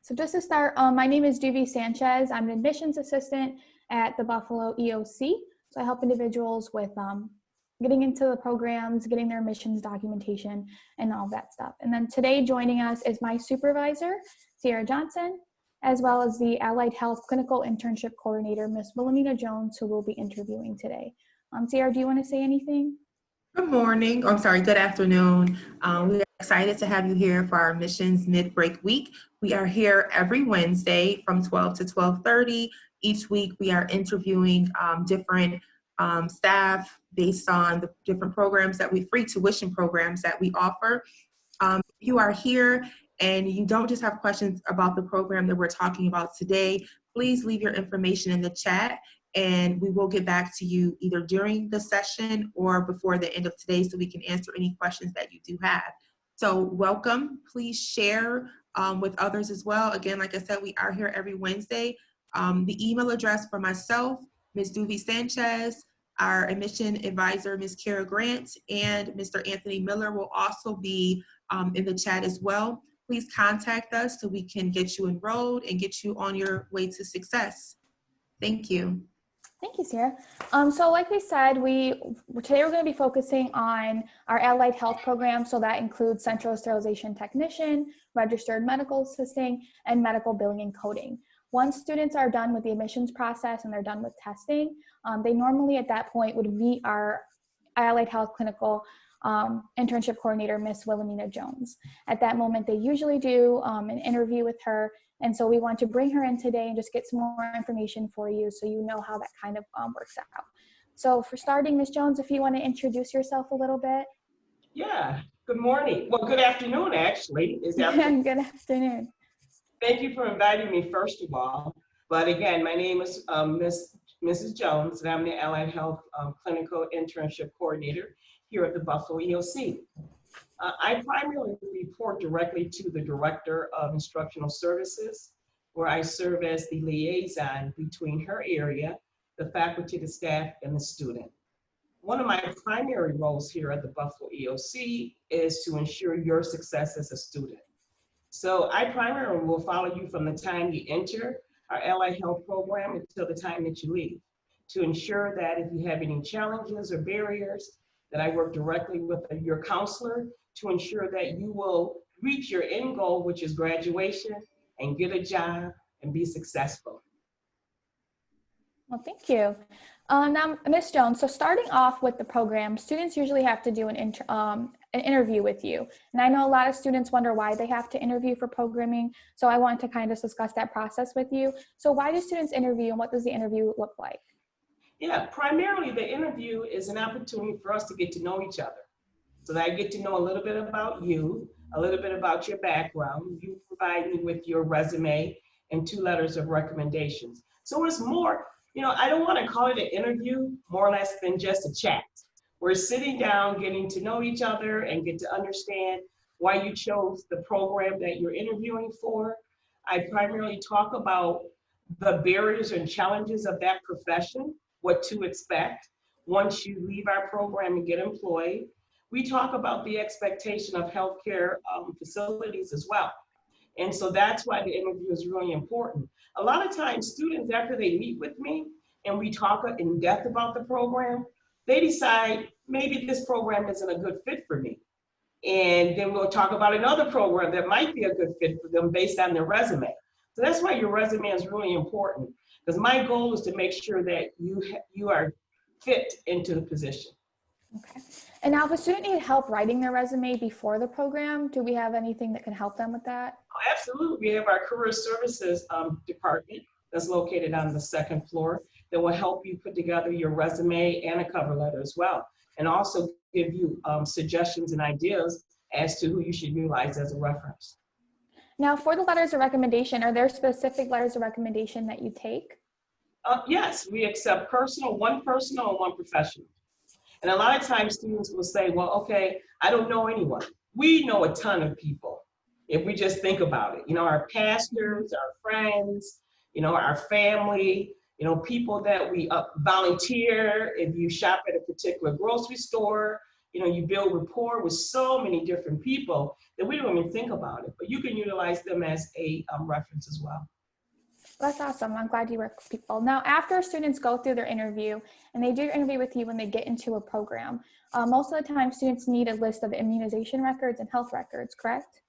So just to start, my name is Duvi Sanchez. I'm an admissions assistant at the Buffalo EOC. So I help individuals with getting into the programs, getting their admissions documentation, and all that stuff. And then today joining us is my supervisor, Ciara, as well as the Allied Health Clinical Internship Coordinator, Ms. Wilhelmina Jones, who we'll be interviewing today. Ciara, do you want to say anything? Good morning, good afternoon. We are excited to have you here for our Admissions Mid-Break Week. We are here every Wednesday from 12 to 12:30. Each week we are interviewing different staff based on the different programs free tuition programs that we offer. If you are here and you don't just have questions about the program that we're talking about today, please leave your information in the chat and we will get back to you either during the session or before the end of today so we can answer any questions that you do have. So welcome, please share with others as well. Again, like I said, we are here every Wednesday. The email address for myself, Ms. Duvi Sanchez, our admission advisor, Ms. Keira Grant, and Mr. Anthony Miller will also be in the chat as well. Please contact us so we can get you enrolled and get you on your way to success. Thank you. Thank you, Ciara. So like we said, today we're going to be focusing on our allied health program. So that includes central sterilization technician, registered medical assisting, and medical billing and coding. Once students are done with the admissions process and they're done with testing, they normally at that point would meet our allied health clinical internship coordinator, Ms. Wilhelmina Jones. At that moment, they usually do an interview with her. And so we want to bring her in today and just get some more information for you so you know how that kind of works out. So for starting, Ms. Jones, if you want to introduce yourself a little bit. Yeah, good morning. Well, good afternoon, actually. Good afternoon. Thank you for inviting me, first of all. But again, my name is Mrs. Jones, and I'm the Allied Health Clinical Internship Coordinator here at the Buffalo EOC. I primarily report directly to the Director of Instructional Services, where I serve as the liaison between her area, the faculty, the staff, and the student. One of my primary roles here at the Buffalo EOC is to ensure your success as a student. So I primarily will follow you from the time you enter our Allied Health program until the time that you leave, to ensure that if you have any challenges or barriers, that I work directly with your counselor to ensure that you will reach your end goal, which is graduation, and get a job and be successful. Well, thank you. Now, Ms. Jones, so starting off with the program, students usually have to do an interview with you. And I know a lot of students wonder why they have to interview for programming. So I want to kind of discuss that process with you. So why do students interview and what does the interview look like? Yeah, primarily the interview is an opportunity for us to get to know each other. So that I get to know a little bit about you, a little bit about your background. You provide me with your resume and 2 letters of recommendations. So it's more, I don't want to call it an interview, more or less than just a chat. We're sitting down, getting to know each other and get to understand why you chose the program that you're interviewing for. I primarily talk about the barriers and challenges of that profession, what to expect once you leave our program and get employed. We talk about the expectation of healthcare facilities as well. And so that's why the interview is really important. A lot of times students, after they meet with me and we talk in depth about the program, they decide maybe this program isn't a good fit for me. And then we'll talk about another program that might be a good fit for them based on their resume. So that's why your resume is really important, because my goal is to make sure that you are fit into the position. Okay. And now if a student needs help writing their resume before the program, do we have anything that can help them with that? Oh, absolutely. We have our career services department that's located on the 2nd floor that will help you put together your resume and a cover letter as well, and also give you suggestions and ideas as to who you should utilize as a reference. Now for the letters of recommendation, are there specific letters of recommendation that you take? Yes, we accept one personal and one professional. And a lot of times students will say, well, okay, I don't know anyone. We know a ton of people if we just think about it. Our pastors, our friends, our family, people that we volunteer. If you shop at a particular grocery store, you build rapport with so many different people that we don't even think about it, but you can utilize them as a reference as well. That's awesome. I'm glad you work with people. Now, after students go through their interview and they do your interview with you when they get into a program, most of the time students need a list of immunization records and health records, correct?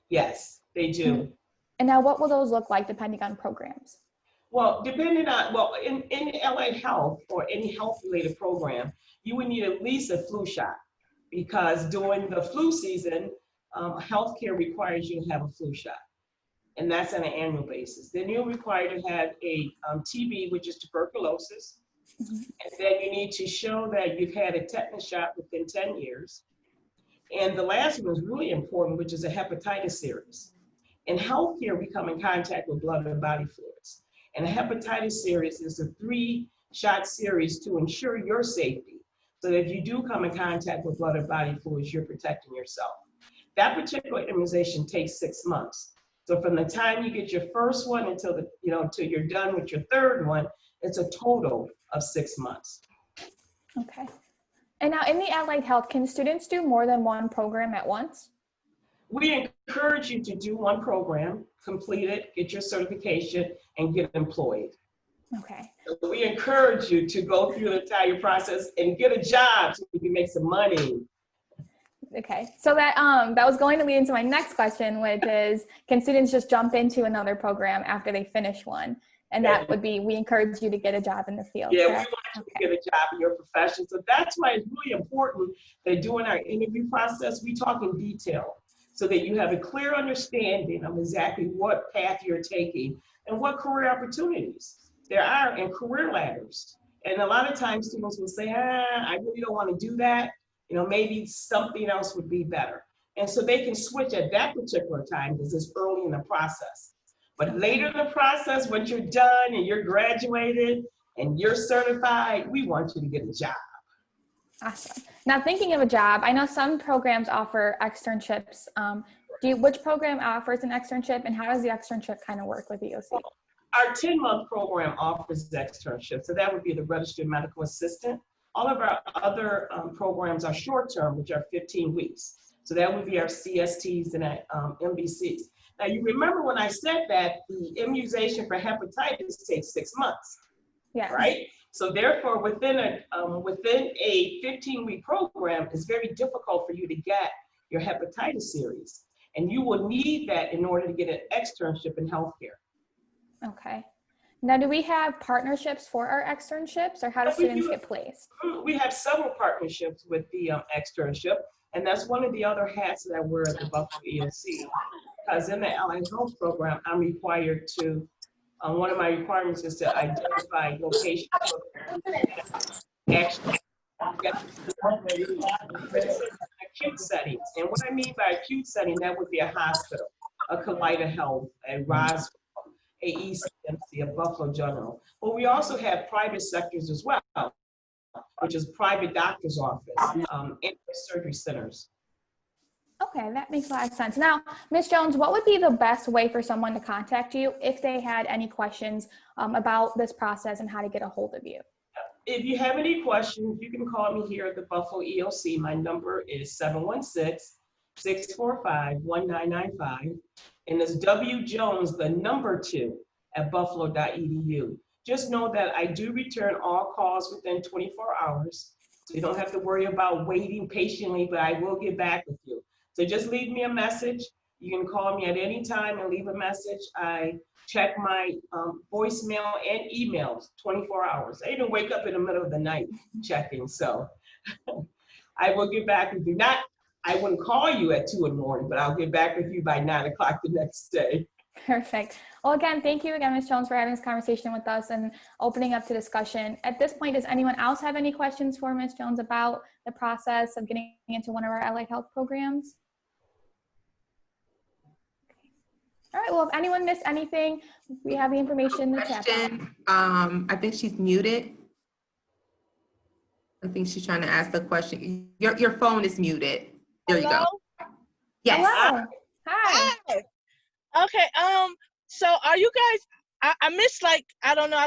Yes, they do. And now what will those look like depending on programs? Well, in allied health or any health-related program, you would need at least a flu shot, because during the flu season, healthcare requires you to have a flu shot, and that's on an annual basis. Then you're required to have a TB, which is tuberculosis, and then you need to show that you've had a tetanus shot within 10 years. And the last one is really important, which is a hepatitis series. In healthcare, we come in contact with blood and body fluids. And a hepatitis series is a 3-shot series to ensure your safety. So that if you do come in contact with blood and body fluids, you're protecting yourself. That particular immunization takes 6 months. So from the time you get your first one until till you're done with your third one, it's a total of 6 months. Okay. And now in the allied health, can students do more than one program at once? We encourage you to do one program, complete it, get your certification, and get employed. Okay. So we encourage you to go through the entire process and get a job so you can make some money. Okay, so that was going to lead into my next question, which is, can students just jump into another program after they finish one? And that would be, we encourage you to get a job in the field. Yeah, correct? we want you to get a job in your profession. So that's why it's really important that during our interview process, we talk in detail so that you have a clear understanding of exactly what path you're taking and what career opportunities there are and career ladders. And a lot of times students will say, I really don't want to do that. Maybe something else would be better. And so they can switch at that particular time because it's early in the process. But later in the process, once you're done and you're graduated and you're certified, we want you to get a job. Awesome. Now, thinking of a job, I know some programs offer externships. Which program offers an externship, and how does the externship kind of work with EOC? Our 10-month program offers externship, so that would be the registered medical assistant. All of our other programs are short-term, which are 15 weeks. So that would be our CSTs and MBCs. Now, you remember when I said that the immunization for hepatitis takes 6 months, right? So therefore, within a 15-week program, it's very difficult for you to get your hepatitis series. And you will need that in order to get an externship in healthcare. Okay. Now, do we have partnerships for our externships, or how do students get placed? We have several partnerships with the externship, and that's one of the other hats that I wear at the Buffalo EOC. Because in the allied health program, I'm required to, one of my requirements is to identify locations actually acute settings. And what I mean by acute setting, that would be a hospital, a Kaleida Health, a Roswell, a ECMC, a Buffalo General. But we also have private sectors as well, which is private doctor's office, and surgery centers. Okay, that makes a lot of sense. Now, Ms. Jones, what would be the best way for someone to contact you if they had any questions about this process and how to get a hold of you? If you have any questions, you can call me here at the Buffalo EOC. My number is 716-645-1995. And it's W Jones, the number 2 at buffalo.edu. Just know that I do return all calls within 24 hours. So you don't have to worry about waiting patiently, but I will get back with you. So just leave me a message. You can call me at any time and leave a message. I check my voicemail and emails 24 hours. I even wake up in the middle of the night checking. So I will get back with you. I wouldn't call you at 2 in the morning, but I'll get back with you by 9 o'clock the next day. Perfect. Well, again, thank you again, Ms. Jones, for having this conversation with us and opening up to discussion. At this point, does anyone else have any questions for Ms. Jones about the process of getting into one of our allied health programs? All right, well, if anyone missed anything, we have the information in the chat box. I think she's muted. I think she's trying to ask the question. Your phone is muted. There you go. Yes. Hello. Hi. Okay, so are you guys, I missed I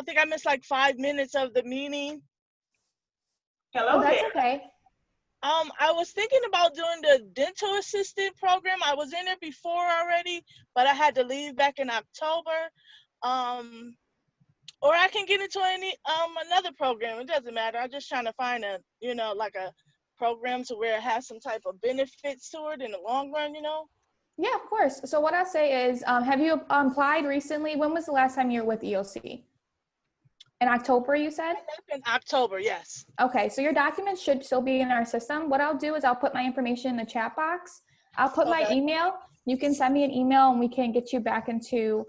think I missed 5 minutes of the meeting. Hello Oh, that's there. okay. I was thinking about doing the dental assistant program. I was in it before already, but I had to leave back in October. Or I can get into any another program. It doesn't matter. I'm just trying to find a, like a program to where it has some type of benefits to it in the long run, Yeah, of course. So what I'll say is, have you applied recently? When was the last time you were with EOC? In October, you said? In October, yes. Okay, so your documents should still be in our system. What I'll do is I'll put my information in the chat box. I'll put my email. You can send me an email and we can get you back into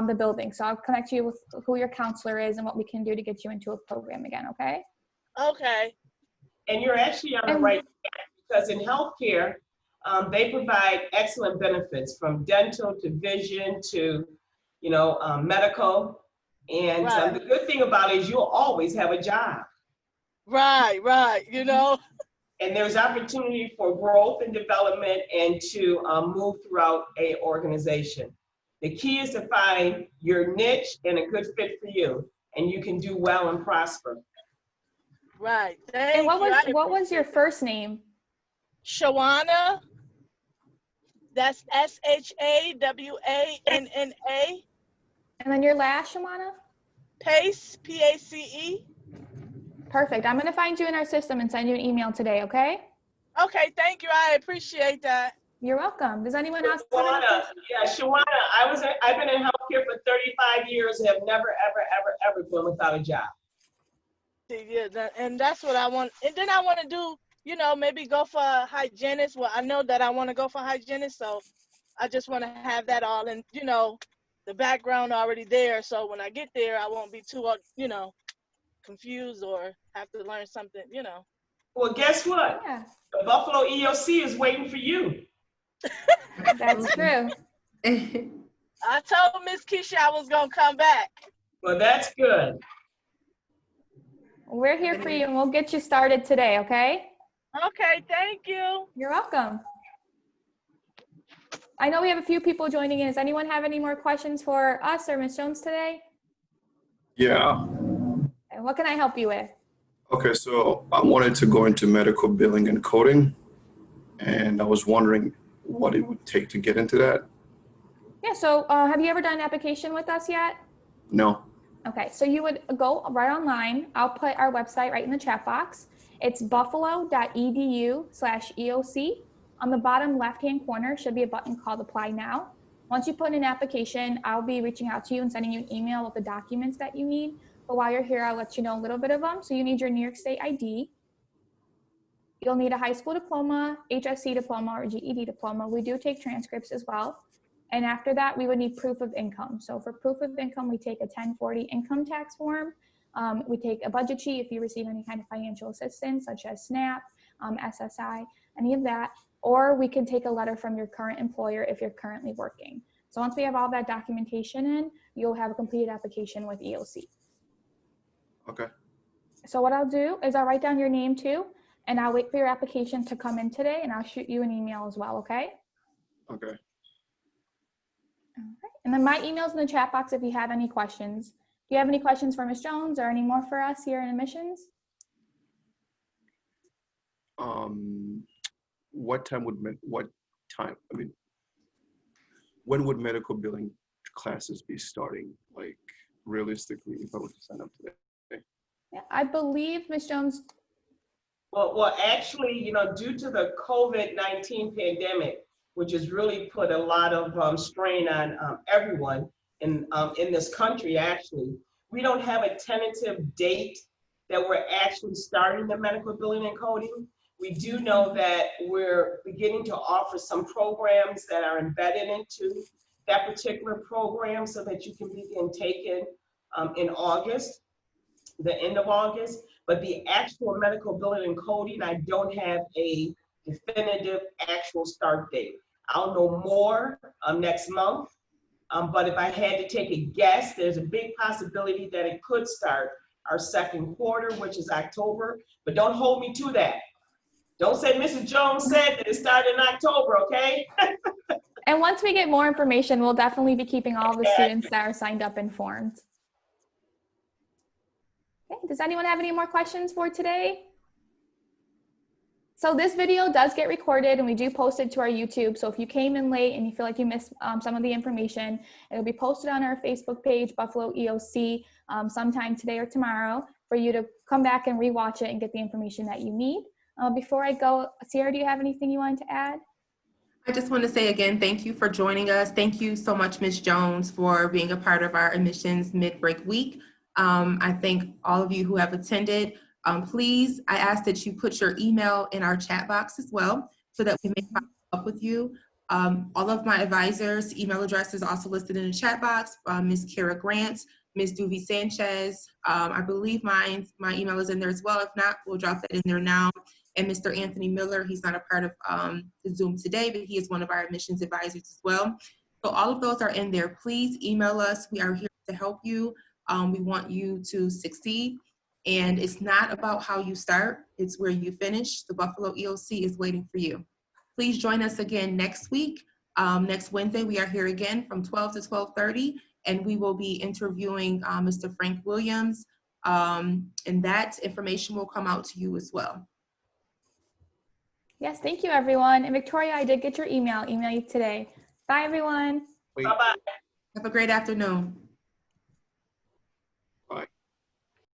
the building. So I'll connect you with who your counselor is and what we can do to get you into a program again, okay? Okay. And you're actually on the right track, because in healthcare, they provide excellent benefits, from dental to vision to, medical. And Right. the good thing about it is you'll always have a job. Right. And there's opportunity for growth and development and to move throughout a organization. The key is to find your niche and a good fit for you, and you can do well and prosper. Right. And what was your first name? Shawana. That's SHAWANNA. And then your last, Shawana? Pace, PACE. Perfect. I'm going to find you in our system and send you an email today, okay? Okay, thank you. I appreciate that. You're welcome. Does anyone else? Shawana, I've been in healthcare for 35 years and have never, ever been without a job. Yeah, and that's what I want. And then I want to do, maybe go for a hygienist. Well, I know that I want to go for hygienist, so I just want to have that all and, the background already there. So when I get there, I won't be too, confused or have to learn something, Well, guess what? Yeah. The Buffalo EOC is waiting for you. That's true. I told Miss Keisha I was going to come back. Well, that's good. We're here for you and we'll get you started today, okay? Okay, thank you. You're welcome. I know we have a few people joining in. Does anyone have any more questions for us or Ms. Jones today? Yeah. And what can I help you with? Okay, so I wanted to go into medical billing and coding, and I was wondering what it would take to get into that. Yeah, so have you ever done an application with us yet? No. Okay, so you would go right online. I'll put our website right in the chat box. It's buffalo.edu/EOC. On the bottom left-hand corner should be a button called Apply Now. Once you put in an application, I'll be reaching out to you and sending you an email with the documents that you need. But while you're here, I'll let you know a little bit of them. So you need your New York State ID. You'll need a high school diploma, HSC diploma, or GED diploma. We do take transcripts as well. And after that, we would need proof of income. So for proof of income, we take a 1040 income tax form. We take a budget sheet if you receive any kind of financial assistance, such as SNAP, SSI, any of that. Or we can take a letter from your current employer if you're currently working. So once we have all that documentation in, you'll have a completed application with EOC. Okay. So what I'll do is I'll write down your name too, and I'll wait for your application to come in today, and I'll shoot you an email as well, okay? Okay. All right. And then my email's in the chat box if you have any questions. Do you have any questions for Ms. Jones or any more for us here in admissions? When would medical billing classes be starting? Like, realistically, if I were to sign up today? Yeah, I believe Ms. Jones. Well, actually, due to the COVID-19 pandemic, which has really put a lot of strain on everyone in this country, actually, we don't have a tentative date that we're actually starting the medical billing and coding. We do know that we're beginning to offer some programs that are embedded into that particular program so that you can begin taking in August, the end of August. But the actual medical billing and coding, I don't have a definitive actual start date. I'll know more next month. But if I had to take a guess, there's a big possibility that it could start our second quarter, which is October. But don't hold me to that. Don't say Mrs. Jones said that it started in October, okay? And once we get more information, we'll definitely be keeping all the students that are signed up informed. Okay, does anyone have any more questions for today? So this video does get recorded and we do post it to our YouTube. So if you came in late and you feel like you missed some of the information, it'll be posted on our Facebook page, Buffalo EOC, sometime today or tomorrow for you to come back and rewatch it and get the information that you need. Before I go, Ciara, do you have anything you wanted to add? I just want to say again, thank you for joining us. Thank you so much, Ms. Jones, for being a part of our admissions mid-break week. I thank all of you who have attended. Please, I ask that you put your email in our chat box as well so that we may follow up with you. All of my advisors' email address is also listed in the chat box. Ms. Keira Grant, Ms. Duvi Sanchez, I believe my email is in there as well. If not, we'll drop that in there now. And Mr. Anthony Miller, he's not a part of the Zoom today, but he is one of our admissions advisors as well. So all of those are in there. Please email us. We are here to help you. We want you to succeed. And it's not about how you start, it's where you finish. The Buffalo EOC is waiting for you. Please join us again next week. Next Wednesday, we are here again from 12 to 12:30, and we will be interviewing Mr. Frank Williams, and that information will come out to you as well. Yes, thank you, everyone. And Victoria, I did get your email you today. Bye, everyone. Bye-bye. Have a great afternoon.